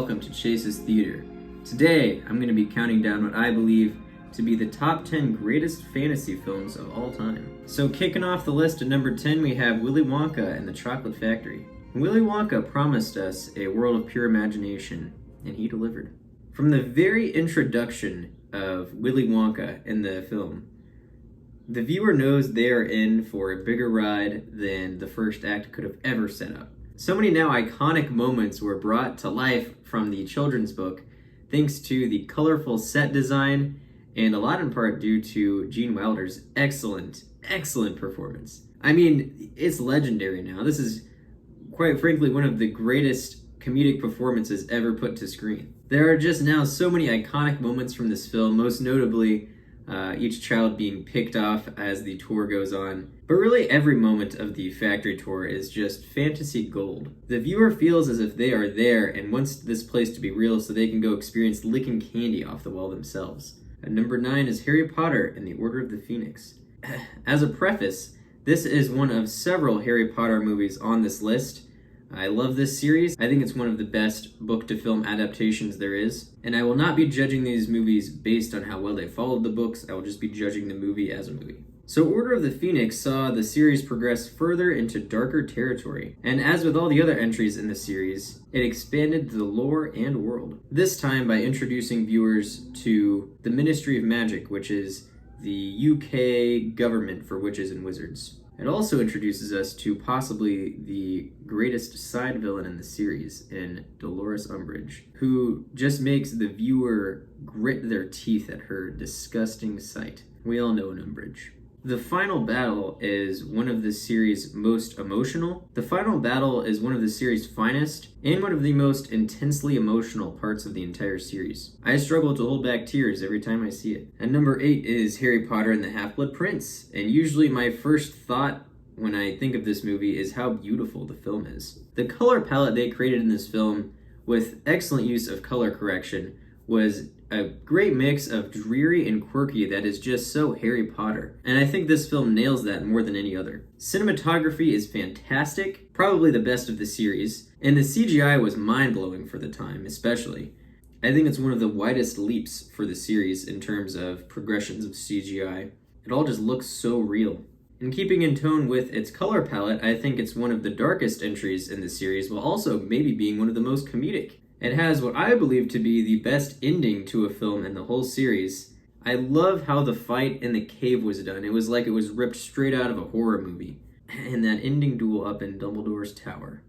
welcome to Chase's Theater. Today, I'm going to be counting down what I believe to be the top 10 greatest fantasy films of all time. So kicking off the list at number 10, we have Willy Wonka and the Chocolate Factory. Willy Wonka promised us a world of pure imagination, and he delivered. From the very introduction of Willy Wonka in the film, the viewer knows they are in for a bigger ride than the first act could have ever set up. So many now iconic moments were brought to life from the children's book thanks to the colorful set design and a lot in part due to Gene Wilder's excellent performance. I mean, it's legendary now. This is quite frankly one of the greatest comedic performances ever put to screen. There are just now so many iconic moments from this film, most notably each child being picked off as the tour goes on. But really every moment of the factory tour is just fantasy gold. The viewer feels as if they are there and wants this place to be real so they can go experience licking candy off the wall themselves. At number 9 is Harry Potter and the Order of the Phoenix. As a preface, this is one of several Harry Potter movies on this list. I love this series. I think it's one of the best book-to-film adaptations there is. And I will not be judging these movies based on how well they followed the books. I will just be judging the movie as a movie. So Order of the Phoenix saw the series progress further into darker territory. And as with all the other entries in the series, it expanded the lore and world. This time by introducing viewers to the Ministry of Magic, which is the UK government for witches and wizards. It also introduces us to possibly the greatest side villain in the series in Dolores Umbridge, who just makes the viewer grit their teeth at her disgusting sight. We all know an Umbridge. The final battle is one of the series' most emotional. The final battle is one of the series' finest and one of the most intensely emotional parts of the entire series. I struggle to hold back tears every time I see it. And number 8 is Harry Potter and the Half-Blood Prince. And usually my first thought when I think of this movie is how beautiful the film is. The color palette they created in this film, with excellent use of color correction, was a great mix of dreary and quirky that is just so Harry Potter. And I think this film nails that more than any other. Cinematography is fantastic, probably the best of the series, and the CGI was mind-blowing for the time, especially. I think it's one of the widest leaps for the series in terms of progressions of CGI. It all just looks so real. And keeping in tone with its color palette, I think it's one of the darkest entries in the series, while also maybe being one of the most comedic. It has what I believe to be the best ending to a film in the whole series. I love how the fight in the cave was done. It was like it was ripped straight out of a horror movie. And that ending duel up in Dumbledore's tower.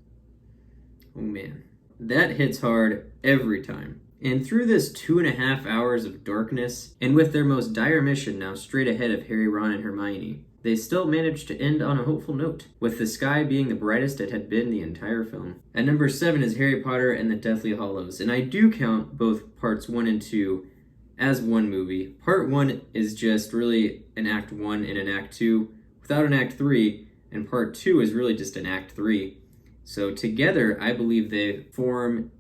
Oh man, that hits hard every time. And through this 2.5 hours of darkness, and with their most dire mission now straight ahead of Harry, Ron, and Hermione, they still managed to end on a hopeful note, with the sky being the brightest it had been the entire film. At number 7 is Harry Potter and the Deathly Hallows, and I do count both parts 1 and 2 as one movie. Part 1 is just really an Act 1 and an Act 2 without an Act 3, and Part 2 is really just an Act 3. So together, I believe they form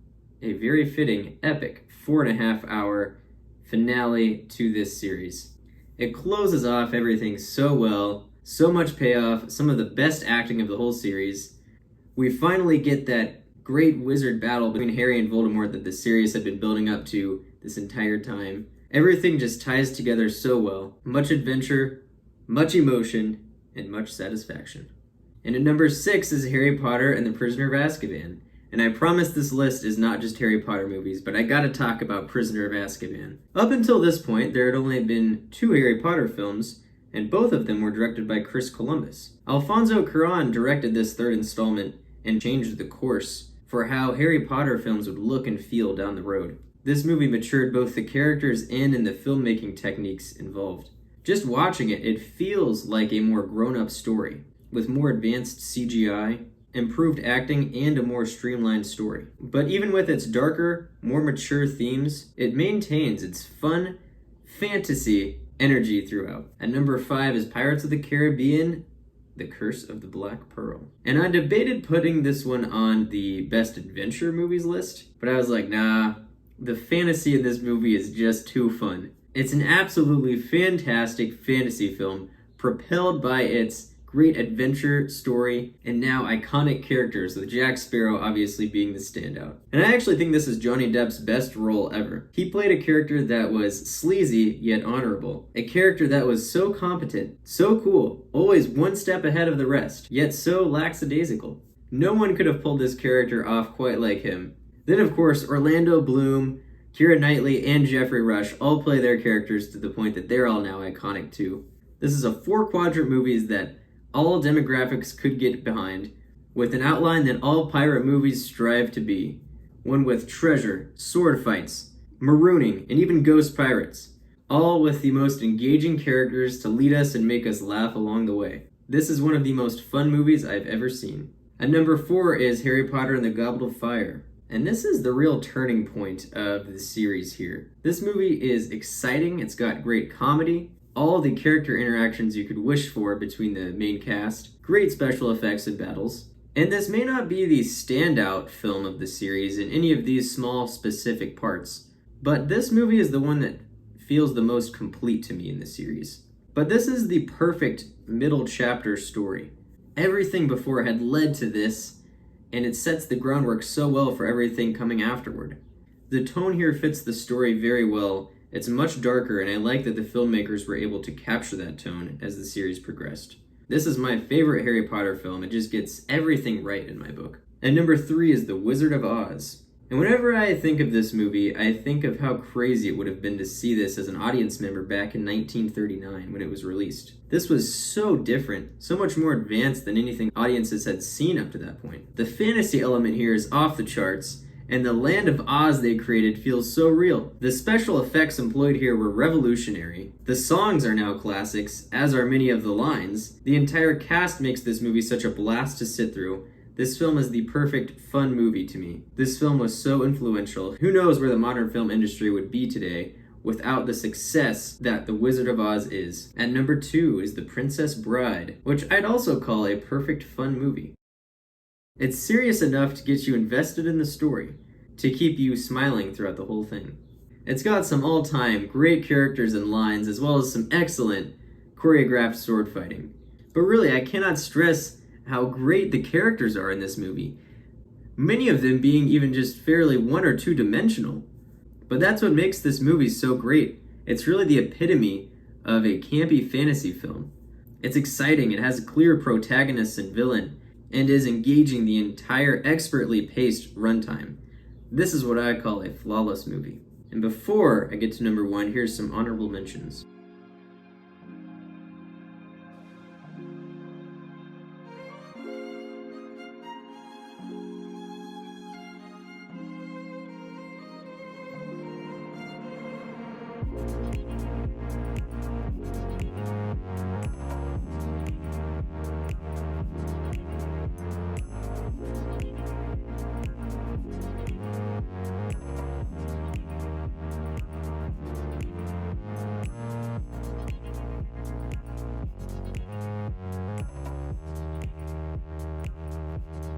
a very fitting, epic 4.5 hour finale to this series. It closes off everything so well, so much payoff, some of the best acting of the whole series. We finally get that great wizard battle between Harry and Voldemort that the series had been building up to this entire time. Everything just ties together so well. Much adventure, much emotion, and much satisfaction. And at number 6 is Harry Potter and the Prisoner of Azkaban. And I promise this list is not just Harry Potter movies, but I gotta talk about Prisoner of Azkaban. Up until this point, there had only been 2 Harry Potter films, and both of them were directed by Chris Columbus. Alfonso Cuarón directed this third installment and changed the course for how Harry Potter films would look and feel down the road. This movie matured both the characters and in the filmmaking techniques involved. Just watching it, it feels like a more grown-up story, with more advanced CGI, improved acting, and a more streamlined story. But even with its darker, more mature themes, it maintains its fun, fantasy energy throughout. At number 5 is Pirates of the Caribbean, The Curse of the Black Pearl. And I debated putting this one on the best adventure movies list, but I was like, nah, the fantasy in this movie is just too fun. It's an absolutely fantastic fantasy film propelled by its great adventure, story, and now iconic characters, with Jack Sparrow obviously being the standout. And I actually think this is Johnny Depp's best role ever. He played a character that was sleazy yet honorable, a character that was so competent, so cool, always one step ahead of the rest, yet so lackadaisical. No one could have pulled this character off quite like him. Then of course, Orlando Bloom, Keira Knightley, and Jeffrey Rush all play their characters to the point that they're all now iconic too. This is a 4-quadrant movies that all demographics could get behind, with an outline that all pirate movies strive to be. One with treasure, sword fights, marooning, and even ghost pirates. All with the most engaging characters to lead us and make us laugh along the way. This is one of the most fun movies I've ever seen. At number 4 is Harry Potter and the Goblet of Fire. And this is the real turning point of the series here. This movie is exciting, it's got great comedy, all the character interactions you could wish for between the main cast, great special effects and battles. And this may not be the standout film of the series in any of these small specific parts, but this movie is the one that feels the most complete to me in the series. But this is the perfect middle chapter story. Everything before had led to this, and it sets the groundwork so well for everything coming afterward. The tone here fits the story very well. It's much darker, and I like that the filmmakers were able to capture that tone as the series progressed. This is my favorite Harry Potter film. It just gets everything right in my book. And number 3 is The Wizard of Oz. And whenever I think of this movie, I think of how crazy it would have been to see this as an audience member back in 1939 when it was released. This was so different, so much more advanced than anything audiences had seen up to that point. The fantasy element here is off the charts, and the land of Oz they created feels so real. The special effects employed here were revolutionary. The songs are now classics, as are many of the lines. The entire cast makes this movie such a blast to sit through. This film is the perfect fun movie to me. This film was so influential. Who knows where the modern film industry would be today without the success that The Wizard of Oz is. At number 2 is The Princess Bride, which I'd also call a perfect fun movie. It's serious enough to get you invested in the story, to keep you smiling throughout the whole thing. It's got some all-time great characters and lines, as well as some excellent choreographed sword fighting. But really, I cannot stress how great the characters are in this movie. Many of them being even just fairly 1 or 2 dimensional. But that's what makes this movie so great. It's really the epitome of a campy fantasy film. It's exciting, it has a clear protagonist and villain, and is engaging the entire expertly paced runtime. This is what I call a flawless movie. And before I get to number 1, here's some honorable mentions.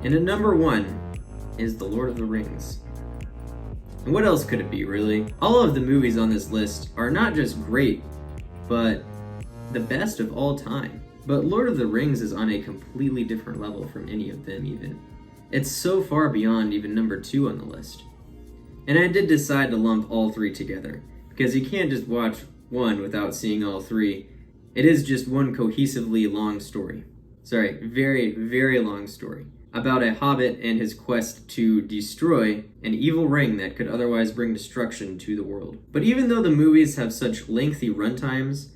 And at number 1 is The Lord of the Rings. And what else could it be, really? All of the movies on this list are not just great, but the best of all time. But Lord of the Rings is on a completely different level from any of them even. It's so far beyond even number 2 on the list. And I did decide to lump all 3 together, because you can't just watch one without seeing all 3. It is just one cohesively long story. Sorry, very, very long story. About a hobbit and his quest to destroy an evil ring that could otherwise bring destruction to the world. But even though the movies have such lengthy runtimes,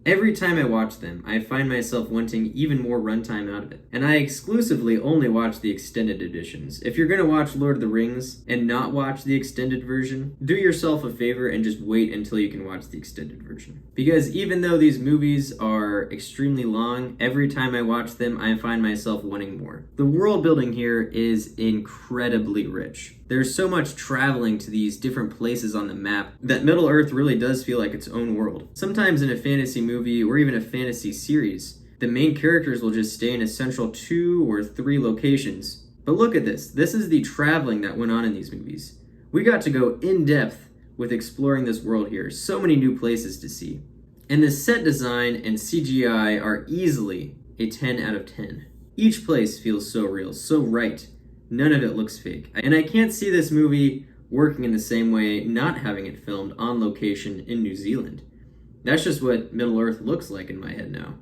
every time I watch them, I find myself wanting even more runtime out of it. And I exclusively only watch the extended editions. If you're gonna watch Lord of the Rings and not watch the extended version, do yourself a favor and just wait until you can watch the extended version. Because even though these movies are extremely long, every time I watch them, I find myself wanting more. The world building here is incredibly rich. There's so much traveling to these different places on the map that Middle Earth really does feel like its own world. Sometimes in a fantasy movie or even a fantasy series, the main characters will just stay in essential 2 or 3 locations. But look at this. This is the traveling that went on in these movies. We got to go in depth with exploring this world here. So many new places to see. And the set design and CGI are easily a 10 out of 10. Each place feels so real, so right. None of it looks fake. And I can't see this movie working in the same way not having it filmed on location in New Zealand. That's just what Middle-earth looks like in my head now.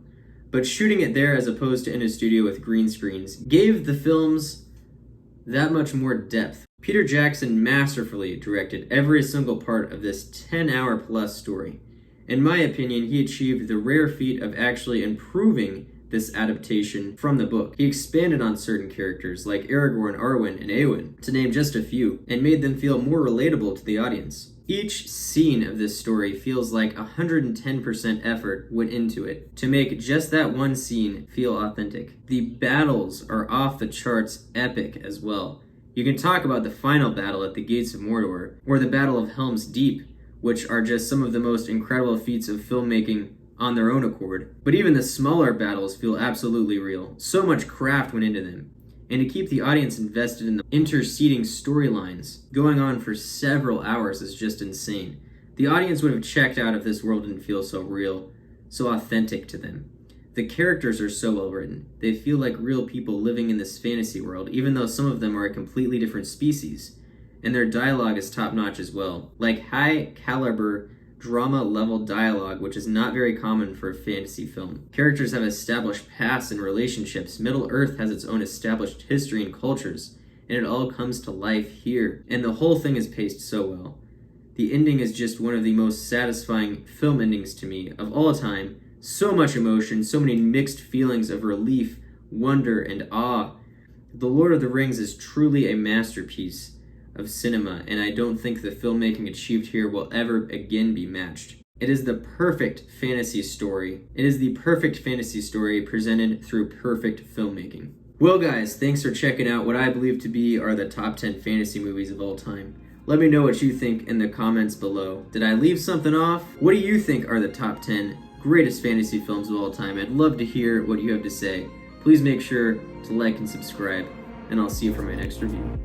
But shooting it there as opposed to in a studio with green screens gave the films that much more depth. Peter Jackson masterfully directed every single part of this 10-hour plus story. In my opinion, he achieved the rare feat of actually improving this adaptation from the book. He expanded on certain characters like Aragorn, Arwen, and Eowyn, to name just a few, and made them feel more relatable to the audience. Each scene of this story feels like 110% effort went into it to make just that one scene feel authentic. The battles are off the charts epic as well. You can talk about the final battle at the Gates of Mordor, or the Battle of Helm's Deep, which are just some of the most incredible feats of filmmaking on their own accord. But even the smaller battles feel absolutely real. So much craft went into them. And to keep the audience invested in the interceding storylines going on for several hours is just insane. The audience would have checked out if this world didn't feel so real, so authentic to them. The characters are so well written. They feel like real people living in this fantasy world, even though some of them are a completely different species. And their dialogue is top-notch as well. Like high-caliber drama-level dialogue, which is not very common for a fantasy film. Characters have established pasts and relationships. Middle-earth has its own established history and cultures, and it all comes to life here. And the whole thing is paced so well. The ending is just one of the most satisfying film endings to me of all time. So much emotion, so many mixed feelings of relief, wonder, and awe. The Lord of the Rings is truly a masterpiece of cinema, and I don't think the filmmaking achieved here will ever again be matched. It is the perfect fantasy story. It is the perfect fantasy story presented through perfect filmmaking. Well guys, thanks for checking out what I believe to be are the top 10 fantasy movies of all time. Let me know what you think in the comments below. Did I leave something off? What do you think are the top 10 greatest fantasy films of all time? I'd love to hear what you have to say. Please make sure to like and subscribe, and I'll see you for my next review.